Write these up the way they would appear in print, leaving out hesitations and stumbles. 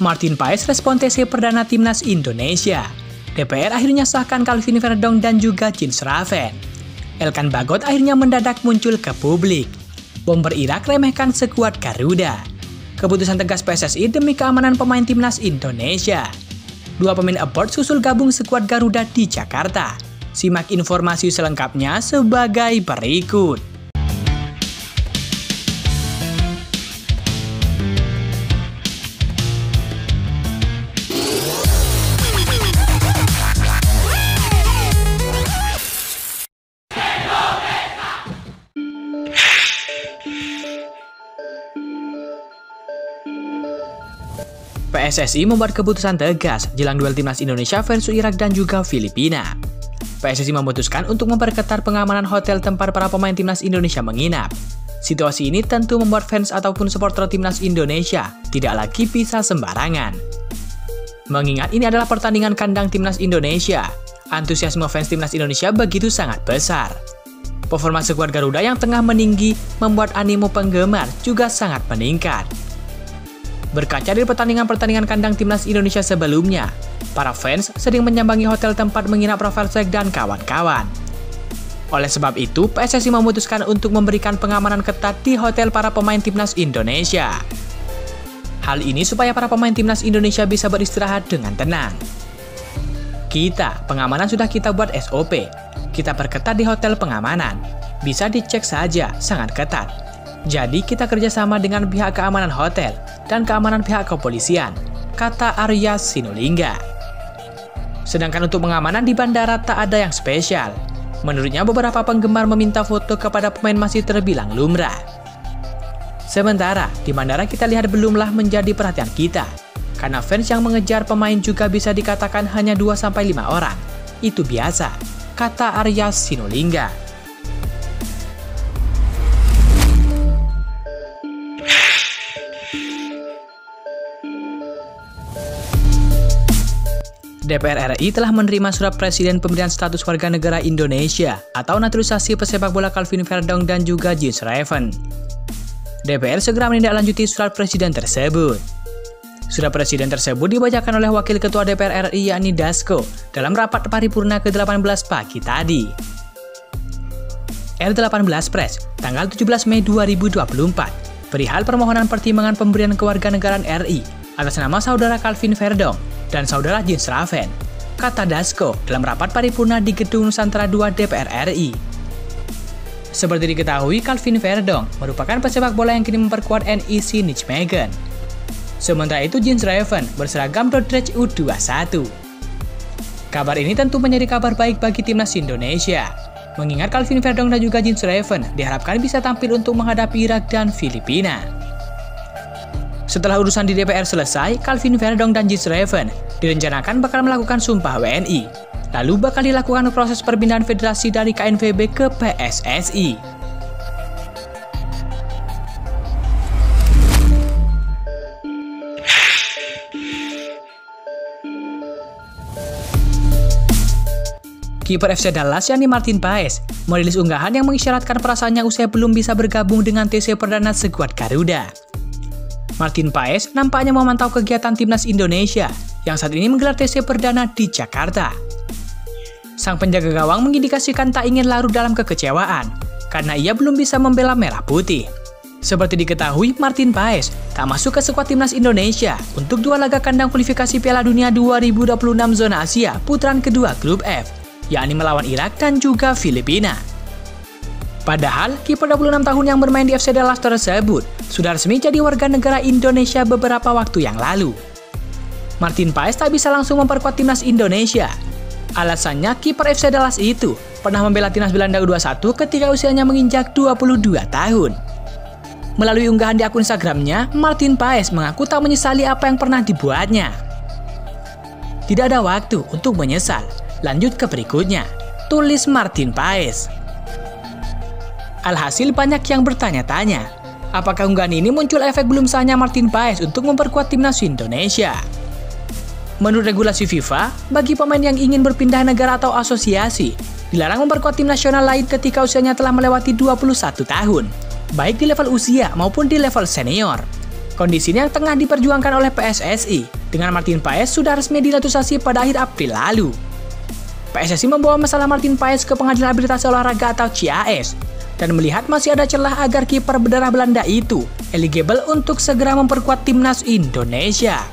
Martin Paes respon TC perdana timnas Indonesia. DPR akhirnya sahkan Calvin Verdong dan juga Jens Schraven. Elkan Bagot akhirnya mendadak muncul ke publik. Bomber Irak remehkan skuad Garuda. Keputusan tegas PSSI demi keamanan pemain timnas Indonesia. 2 pemain abort susul gabung skuad Garuda di Jakarta. Simak informasi selengkapnya sebagai berikut. PSSI membuat keputusan tegas jelang duel timnas Indonesia versus Irak dan juga Filipina. PSSI memutuskan untuk memperketat pengamanan hotel tempat para pemain timnas Indonesia menginap. Situasi ini tentu membuat fans ataupun supporter timnas Indonesia tidak lagi bisa sembarangan. Mengingat ini adalah pertandingan kandang timnas Indonesia, antusiasme fans timnas Indonesia begitu sangat besar. Performa skuad Garuda yang tengah meninggi membuat animo penggemar juga sangat meningkat. Berkaca dari pertandingan-pertandingan kandang timnas Indonesia sebelumnya, para fans sering menyambangi hotel tempat menginap Rafael Struijk dan kawan-kawan. Oleh sebab itu, PSSI memutuskan untuk memberikan pengamanan ketat di hotel para pemain timnas Indonesia. Hal ini supaya para pemain timnas Indonesia bisa beristirahat dengan tenang. Pengamanan sudah kita buat SOP. Kita perketat di hotel pengamanan. Bisa dicek saja, sangat ketat. Jadi kita kerjasama dengan pihak keamanan hotel dan keamanan pihak kepolisian, kata Arya Sinulinga. Sedangkan untuk pengamanan di bandara tak ada yang spesial. Menurutnya beberapa penggemar meminta foto kepada pemain masih terbilang lumrah. Sementara di bandara kita lihat belumlah menjadi perhatian kita, karena fans yang mengejar pemain juga bisa dikatakan hanya 2-5 orang. Itu biasa, kata Arya Sinulinga. DPR RI telah menerima surat Presiden pemberian status warga negara Indonesia atau naturalisasi pesepak bola Calvin Verdong dan juga Jens Schraven. DPR segera menindaklanjuti surat Presiden tersebut. Surat Presiden tersebut dibacakan oleh Wakil Ketua DPR RI yakni Dasko dalam rapat paripurna ke-18 pagi tadi. R18 Pres, tanggal 17 Mei 2024, perihal permohonan pertimbangan pemberian kewarganegaraan RI atas nama saudara Calvin Verdong dan saudara Jens Schraven, kata Dasko dalam rapat paripurna di Gedung Nusantara II DPR RI. Seperti diketahui, Calvin Verdong merupakan pesepak bola yang kini memperkuat NEC Nijmegen. Sementara itu Jens Schraven berseragam Dordrecht U21. Kabar ini tentu menjadi kabar baik bagi timnas Indonesia, mengingat Calvin Verdong dan juga Jens Schraven diharapkan bisa tampil untuk menghadapi Irak dan Filipina. Setelah urusan di DPR selesai, Calvin Verdong dan Jens Schraven direncanakan bakal melakukan sumpah WNI. Lalu bakal dilakukan proses perpindahan federasi dari KNVB ke PSSI. Kiper FC Dallas yakni Martin Paes merilis unggahan yang mengisyaratkan perasaannya usai belum bisa bergabung dengan TC perdana skuad Garuda. Martin Paes nampaknya memantau kegiatan timnas Indonesia yang saat ini menggelar TC perdana di Jakarta. Sang penjaga gawang mengindikasikan tak ingin larut dalam kekecewaan karena ia belum bisa membela merah putih. Seperti diketahui, Martin Paes tak masuk ke skuad timnas Indonesia untuk 2 laga kandang kualifikasi Piala Dunia 2026 zona Asia putaran kedua grup F, yakni melawan Irak dan juga Filipina. Padahal, kiper 26 tahun yang bermain di FC Dallas tersebut sudah resmi jadi warga negara Indonesia beberapa waktu yang lalu. Martin Paes tak bisa langsung memperkuat timnas Indonesia. Alasannya, kiper FC Dallas itu pernah membela timnas Belanda U21 ketika usianya menginjak 22 tahun. Melalui unggahan di akun Instagramnya, Martin Paes mengaku tak menyesali apa yang pernah dibuatnya. Tidak ada waktu untuk menyesal. Lanjut ke berikutnya, tulis Martin Paes. Alhasil banyak yang bertanya-tanya, apakah unggahan ini muncul efek belum sahnya Martin Paes untuk memperkuat timnas Indonesia? Menurut regulasi FIFA, bagi pemain yang ingin berpindah negara atau asosiasi, dilarang memperkuat tim nasional lain ketika usianya telah melewati 21 tahun, baik di level usia maupun di level senior. Kondisi yang tengah diperjuangkan oleh PSSI dengan Martin Paes sudah resmi dinaturalisasi pada akhir April lalu. PSSI membawa masalah Martin Paes ke Pengadilan Habilitasi Olahraga atau CAS dan melihat masih ada celah agar kiper berdarah Belanda itu eligible untuk segera memperkuat timnas Indonesia.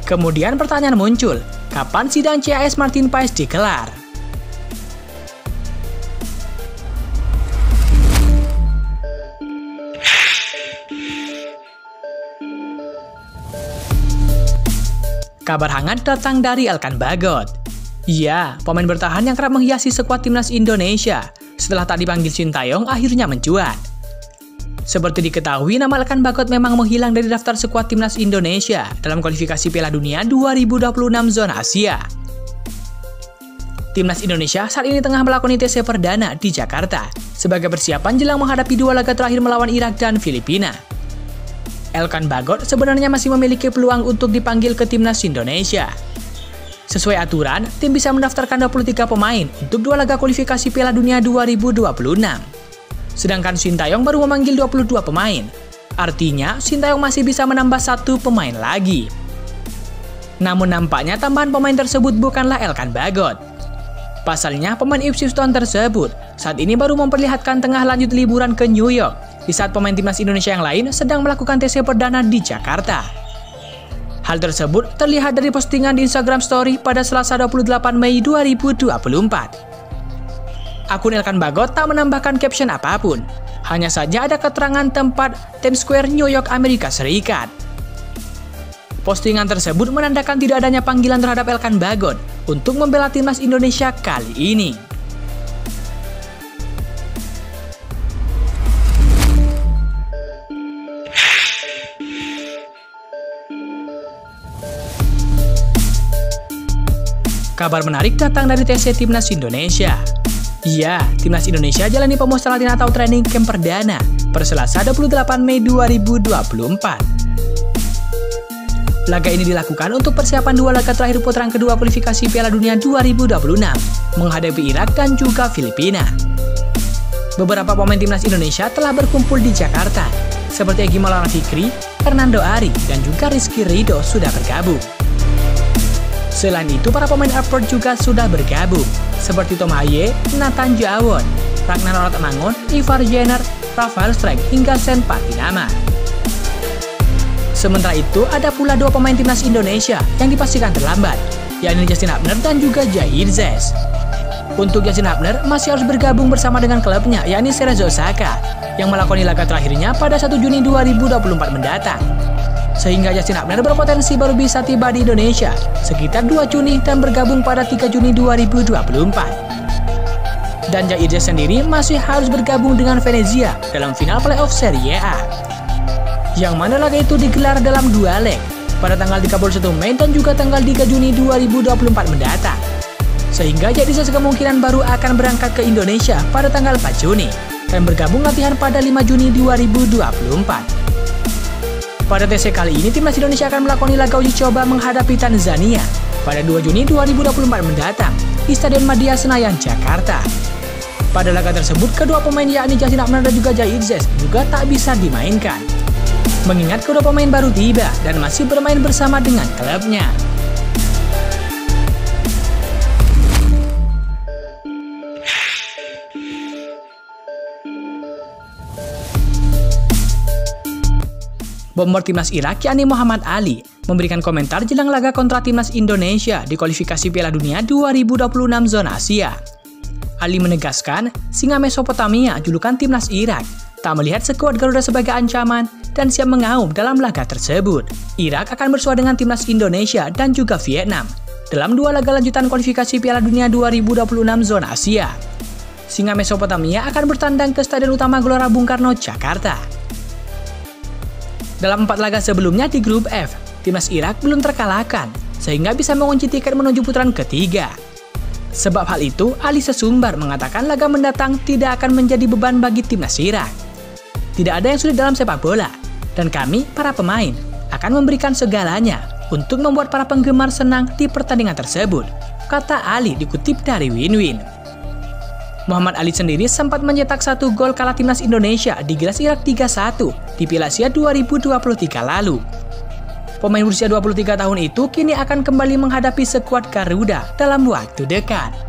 Kemudian pertanyaan muncul, kapan sidang CAS Martin Paes digelar? Kabar hangat datang dari Elkan Bagot. Iya, pemain bertahan yang kerap menghiasi skuad timnas Indonesia setelah tak dipanggil Sintayong akhirnya mencuat. Seperti diketahui, nama Elkan Bagot memang menghilang dari daftar skuad timnas Indonesia dalam kualifikasi Piala Dunia 2026 zona Asia. Timnas Indonesia saat ini tengah melakoni TC perdana di Jakarta sebagai persiapan jelang menghadapi dua laga terakhir melawan Irak dan Filipina. Elkan Bagot sebenarnya masih memiliki peluang untuk dipanggil ke timnas Indonesia. Sesuai aturan, tim bisa mendaftarkan 23 pemain untuk dua laga kualifikasi Piala Dunia 2026. Sedangkan Sintayong baru memanggil 22 pemain. Artinya, Sintayong masih bisa menambah satu pemain lagi. Namun nampaknya tambahan pemain tersebut bukanlah Elkan Bagot. Pasalnya, pemain Ipswich Town tersebut saat ini baru memperlihatkan tengah lanjut liburan ke New York di saat pemain timnas Indonesia yang lain sedang melakukan TC perdana di Jakarta. Hal tersebut terlihat dari postingan di Instagram Story pada Selasa 28 Mei 2024. Akun Elkan Bagot tak menambahkan caption apapun, hanya saja ada keterangan tempat Times Square, New York, Amerika Serikat. Postingan tersebut menandakan tidak adanya panggilan terhadap Elkan Bagot untuk membela timnas Indonesia kali ini. Kabar menarik datang dari TC Timnas Indonesia. Iya, Timnas Indonesia jalani pemusatan latihan atau training camp perdana per Selasa 28 Mei 2024. Laga ini dilakukan untuk persiapan dua laga terakhir putaran kedua kualifikasi Piala Dunia 2026 menghadapi Irak dan juga Filipina. Beberapa pemain Timnas Indonesia telah berkumpul di Jakarta, seperti Egy Maulana Fikri, Hernando Ari, dan juga Rizky Ridho sudah bergabung. Selain itu, para pemain Upward juga sudah bergabung, seperti Tom Haye, Nathan Jawon, Ragnar Oratmangun, Ivar Jenner, Rafael Strijk, hingga Sen Patinama. Sementara itu, ada pula dua pemain timnas Indonesia yang dipastikan terlambat, yakni Justin Hubner dan juga Jair Zes. Untuk Justin Hubner masih harus bergabung bersama dengan klubnya, yakni Cerezo Osaka, yang melakoni laga terakhirnya pada 1 Juni 2024 mendatang. Sehingga Justin Hubner berpotensi baru bisa tiba di Indonesia sekitar 2 Juni dan bergabung pada 3 Juni 2024. Dan Jair Zes sendiri masih harus bergabung dengan Venezia dalam final playoff Serie A. Yang mana laga itu digelar dalam 2 leg pada tanggal 31 Mei dan juga tanggal 3 Juni 2024 mendatang. Sehingga Jair Zes kemungkinan baru akan berangkat ke Indonesia pada tanggal 4 Juni dan bergabung latihan pada 5 Juni 2024. Pada TC kali ini, timnas Indonesia akan melakoni laga uji coba menghadapi Tanzania pada 2 Juni 2024 mendatang di Stadion Madia Senayan, Jakarta. Pada laga tersebut, kedua pemain yakni Justin Hubner dan juga Jair Zes juga tak bisa dimainkan, mengingat kedua pemain baru tiba dan masih bermain bersama dengan klubnya. Bomber timnas Irak yakni Muhammad Ali memberikan komentar jelang laga kontra timnas Indonesia di kualifikasi Piala Dunia 2026 zona Asia. Ali menegaskan, singa Mesopotamia julukan timnas Irak tak melihat skuad Garuda sebagai ancaman dan siap mengaum dalam laga tersebut. Irak akan bersua dengan timnas Indonesia dan juga Vietnam dalam dua laga lanjutan kualifikasi Piala Dunia 2026 zona Asia. Singa Mesopotamia akan bertandang ke Stadion Utama Gelora Bung Karno, Jakarta. Dalam 4 laga sebelumnya di grup F, timnas Irak belum terkalahkan, sehingga bisa mengunci tiket menuju putaran ketiga. Sebab hal itu, Ali Sesumbar mengatakan laga mendatang tidak akan menjadi beban bagi timnas Irak. Tidak ada yang sulit dalam sepak bola, dan kami, para pemain, akan memberikan segalanya untuk membuat para penggemar senang di pertandingan tersebut, kata Ali dikutip dari Win Win. Muhammad Ali sendiri sempat mencetak 1 gol kalah timnas Indonesia di Gilas Irak 3-1 di Piala Asia 2023 lalu. Pemain berusia 23 tahun itu kini akan kembali menghadapi skuad Garuda dalam waktu dekat.